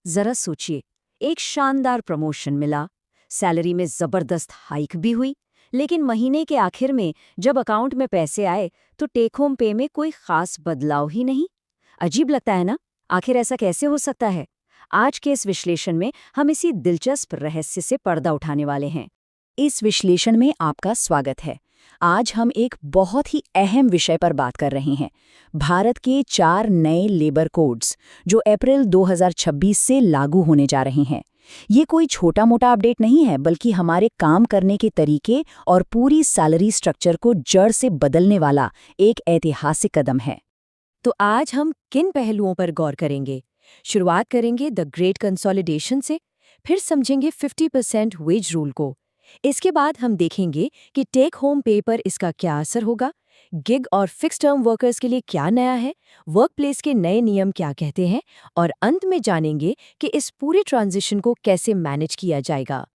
जरा सोचिए, एक शानदार प्रमोशन मिला, सैलरी में जबरदस्त हाइक भी हुई, लेकिन महीने के आखिर में जब अकाउंट में पैसे आए तो टेक होम पे में कोई खास बदलाव ही नहीं। अजीब लगता है ना? आखिर ऐसा कैसे हो सकता है? आज के इस विश्लेषण में हम इसी दिलचस्प रहस्य से पर्दा उठाने वाले हैं। इस विश्लेषण में आपका स्वागत है। आज हम एक बहुत ही अहम विषय पर बात कर रहे हैं, भारत के 4 नए लेबर कोड्स जो अप्रैल 2026 से लागू होने जा रहे हैं। ये कोई छोटा मोटा अपडेट नहीं है, बल्कि हमारे काम करने के तरीके और पूरी सैलरी स्ट्रक्चर को जड़ से बदलने वाला एक ऐतिहासिक कदम है। तो आज हम किन पहलुओं पर गौर करेंगे? शुरुआत करेंगे द ग्रेट कंसोलिडेशन से, फिर समझेंगे 50% वेज रूल को। इसके बाद हम देखेंगे कि टेक होम पे पर इसका क्या असर होगा, गिग और फिक्स टर्म वर्कर्स के लिए क्या नया है, वर्कप्लेस के नए नियम क्या कहते हैं, और अंत में जानेंगे कि इस पूरे ट्रांजिशन को कैसे मैनेज किया जाएगा।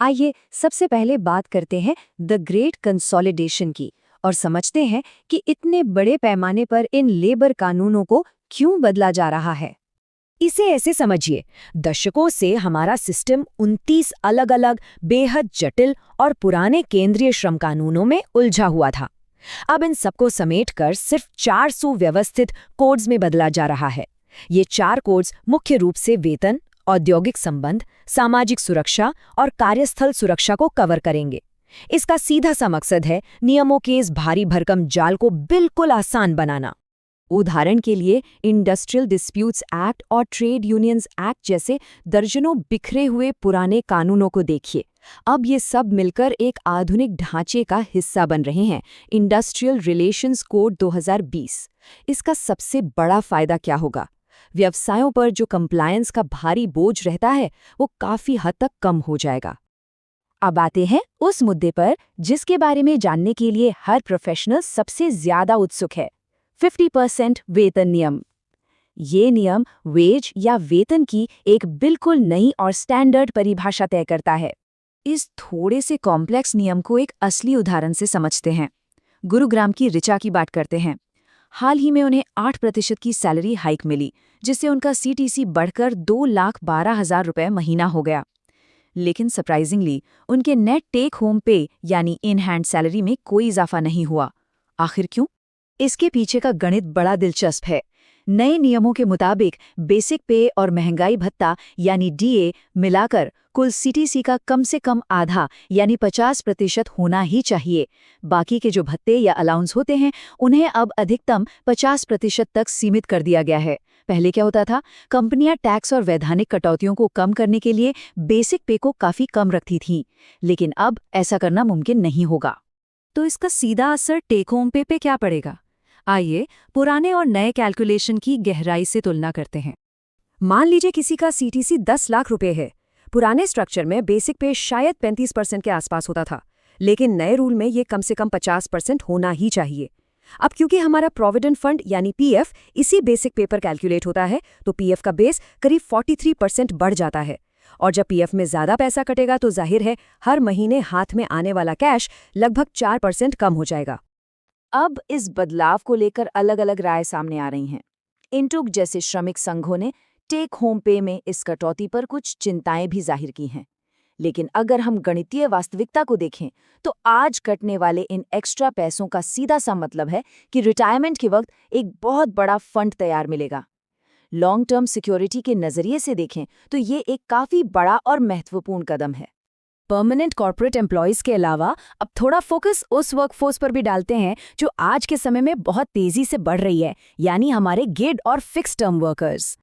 आइए सबसे पहले बात करते हैं द ग्रेट कंसोलिडेशन की और समझते हैं कि इतने बड़े पैमाने पर इन लेबर कानूनों को क्यों बदला जा रहा है। इसे ऐसे समझिए, दशकों से हमारा सिस्टम 29 अलग-अलग बेहद जटिल और पुराने केंद्रीय श्रम कानूनों में उलझा हुआ था। अब इन सबको समेटकर सिर्फ 4 सुव्यवस्थित कोड्स में बदला जा रहा है। ये 4 कोड्स मुख्य रूप से वेतन, औद्योगिक संबंध, सामाजिक सुरक्षा और कार्यस्थल सुरक्षा को कवर करेंगे। इसका सीधा सा मकसद है नियमों के इस भारी भरकम जाल को बिल्कुल आसान बनाना। उदाहरण के लिए इंडस्ट्रियल डिस्प्यूट्स एक्ट और ट्रेड यूनियंस एक्ट जैसे दर्जनों बिखरे हुए पुराने कानूनों को देखिए। अब ये सब मिलकर एक आधुनिक ढांचे का हिस्सा बन रहे हैं, इंडस्ट्रियल रिलेशंस कोड 2020। इसका सबसे बड़ा फायदा क्या होगा? व्यवसायों पर जो कंप्लायंस का भारी बोझ रहता है वो काफी हद तक कम हो जाएगा। अब आते हैं उस मुद्दे पर जिसके बारे में जानने के लिए हर प्रोफेशनल सबसे ज्यादा उत्सुक है, 50% वेतन नियम। ये नियम वेज या वेतन की एक बिल्कुल नई और स्टैंडर्ड परिभाषा तय करता है। इस थोड़े से कॉम्प्लेक्स नियम को एक असली उदाहरण से समझते हैं। गुरुग्राम की ऋचा की बात करते हैं। हाल ही में उन्हें 8% की सैलरी हाइक मिली, जिससे उनका सीटीसी बढ़कर 2,12,000 रुपये महीना हो गया। लेकिन सरप्राइजिंगली उनके नेट टेक होम पे यानी इन हैंड सैलरी में कोई इजाफा नहीं हुआ। आखिर क्यों? इसके पीछे का गणित बड़ा दिलचस्प है। नए नियमों के मुताबिक बेसिक पे और महंगाई भत्ता यानी डीए मिलाकर कुल सीटीसी का कम से कम आधा यानी 50% होना ही चाहिए। बाकी के जो भत्ते या अलाउंस होते हैं उन्हें अब अधिकतम 50% तक सीमित कर दिया गया है। पहले क्या होता था? कंपनियां टैक्स और वैधानिक कटौतियों को कम करने के लिए बेसिक पे को काफी कम रखती थीं, लेकिन अब ऐसा करना मुमकिन नहीं होगा। तो इसका सीधा असर टेक होम पे पे क्या पड़ेगा? आइए पुराने और नए कैलकुलेशन की गहराई से तुलना करते हैं। मान लीजिए किसी का सीटीसी 10 लाख रुपए है। पुराने स्ट्रक्चर में बेसिक पे शायद 35% के आसपास होता था, लेकिन नए रूल में ये कम से कम 50% होना ही चाहिए। अब क्योंकि हमारा प्रोविडेंट फंड यानी पीएफ इसी बेसिक पे पर कैलकुलेट होता है, तो पीएफ का बेस करीब 43% बढ़ जाता है। और जब पीएफ में ज्यादा पैसा कटेगा तो जाहिर है हर महीने हाथ में आने वाला कैश लगभग 4% कम हो जाएगा। अब इस बदलाव को लेकर अलग अलग राय सामने आ रही हैं। इंटुक जैसे श्रमिक संघों ने टेक होम पे में इस कटौती पर कुछ चिंताएं भी जाहिर की हैं। लेकिन अगर हम गणितीय वास्तविकता को देखें तो आज कटने वाले इन एक्स्ट्रा पैसों का सीधा सा मतलब है कि रिटायरमेंट के वक्त एक बहुत बड़ा फंड तैयार मिलेगा। लॉन्ग टर्म सिक्योरिटी के नजरिए से देखें तो ये एक काफी बड़ा और महत्वपूर्ण कदम है। परमानेंट कॉर्पोरेट एम्प्लॉयज के अलावा अब थोड़ा फोकस उस वर्कफोर्स पर भी डालते हैं जो आज के समय में बहुत तेजी से बढ़ रही है, यानी हमारे गिग और fix term workers.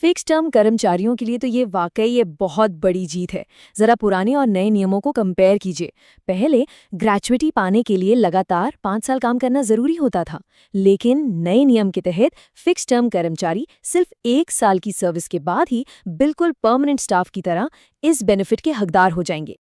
Fix term कर्मचारियों के लिए तो ये वाकई बहुत बड़ी जीत है। जरा पुराने और नए नियमों को कंपेयर कीजिए। पहले ग्रेजुएटी पाने के लिए लगातार 5 साल काम करना जरूरी होता था, लेकिन नए नियम के तहत फिक्स टर्म कर्मचारी सिर्फ 1 साल की सर्विस के बाद ही बिल्कुल परमानेंट स्टाफ की तरह इस बेनिफिट के हकदार हो जाएंगे।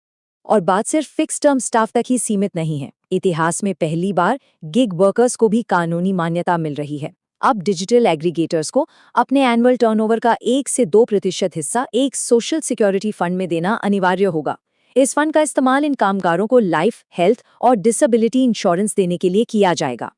और बात सिर्फ फिक्स टर्म स्टाफ तक ही सीमित नहीं है। इतिहास में पहली बार गिग वर्कर्स को भी कानूनी मान्यता मिल रही है। अब डिजिटल एग्रीगेटर्स को अपने एनुअल टर्नओवर का 1 से 2% हिस्सा एक सोशल सिक्योरिटी फंड में देना अनिवार्य होगा। इस फंड का इस्तेमाल इन कामगारों को लाइफ, हेल्थ और डिसेबिलिटी इंश्योरेंस देने के लिए किया जाएगा।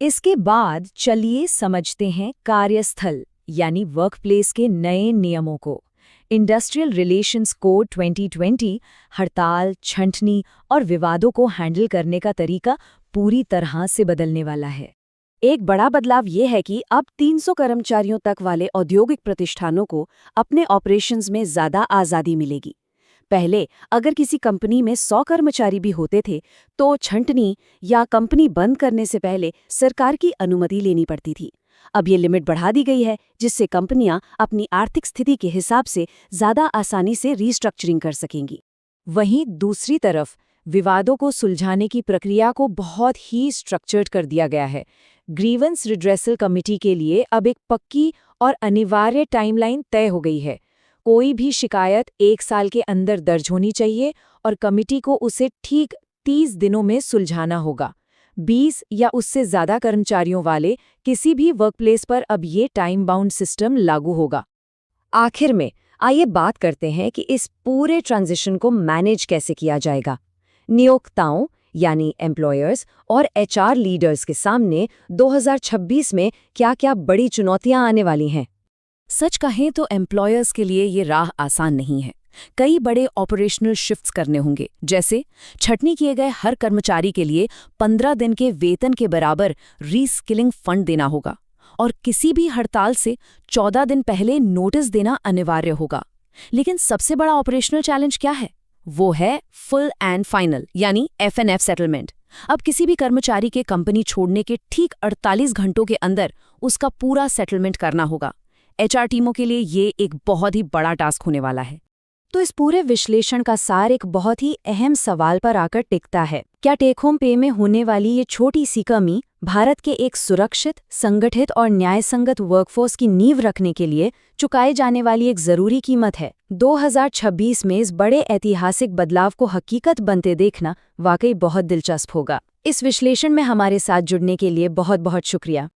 इसके बाद चलिए समझते हैं कार्यस्थल यानी वर्कप्लेस के नए नियमों को। इंडस्ट्रियल रिलेशंस कोड 2020 हड़ताल, छंटनी और विवादों को हैंडल करने का तरीका पूरी तरह से बदलने वाला है। एक बड़ा बदलाव ये है कि अब 300 कर्मचारियों तक वाले औद्योगिक प्रतिष्ठानों को अपने ऑपरेशंस में ज़्यादा आज़ादी मिलेगी। पहले अगर किसी कंपनी में 100 कर्मचारी भी होते थे तो छंटनी या कंपनी बंद करने से पहले सरकार की अनुमति लेनी पड़ती थी। अब ये लिमिट बढ़ा दी गई है, जिससे कंपनियां अपनी आर्थिक स्थिति के हिसाब से ज़्यादा आसानी से रीस्ट्रक्चरिंग कर सकेंगी। वहीं दूसरी तरफ विवादों को सुलझाने की प्रक्रिया को बहुत ही स्ट्रक्चर्ड कर दिया गया है। ग्रीवेंस रिड्रेसल कमिटी के लिए अब एक पक्की और अनिवार्य टाइमलाइन तय हो गई है। कोई भी शिकायत 1 साल के अंदर दर्ज होनी चाहिए और कमिटी को उसे ठीक 30 दिनों में सुलझाना होगा। 20 या उससे ज़्यादा कर्मचारियों वाले किसी भी वर्कप्लेस पर अब ये टाइम बाउंड सिस्टम लागू होगा। आखिर में आइए बात करते हैं कि इस पूरे ट्रांजिशन को मैनेज कैसे किया जाएगा। नियोक्ताओं यानी एम्प्लॉयर्स और एचआर लीडर्स के सामने 2026 में क्या-क्या बड़ी चुनौतियां आने वाली हैं। सच कहें तो एम्प्लॉयर्स के लिए ये राह आसान नहीं है। कई बड़े ऑपरेशनल शिफ्ट्स करने होंगे, जैसे छटनी किए गए हर कर्मचारी के लिए 15 दिन के वेतन के बराबर रीस्किलिंग फंड देना होगा और किसी भी हड़ताल से 14 दिन पहले नोटिस देना अनिवार्य होगा। लेकिन सबसे बड़ा ऑपरेशनल चैलेंज क्या है? वो है फुल एंड फाइनल यानी FNF सेटलमेंट। अब किसी भी कर्मचारी के कंपनी छोड़ने के ठीक 48 घंटों के अंदर उसका पूरा सेटलमेंट करना होगा। HR टीमों के लिए ये एक बहुत ही बड़ा टास्क होने वाला है। तो इस पूरे विश्लेषण का सार एक बहुत ही अहम सवाल पर आकर टिकता है। क्या टेक होम पे में होने वाली ये छोटी सी कमी भारत के एक सुरक्षित, संगठित और न्यायसंगत वर्कफोर्स की नींव रखने के लिए चुकाए जाने वाली एक जरूरी कीमत है? 2026 में इस बड़े ऐतिहासिक बदलाव को हकीकत बनते देखना वाकई बहुत दिलचस्प होगा। इस विश्लेषण में हमारे साथ जुड़ने के लिए बहुत बहुत शुक्रिया।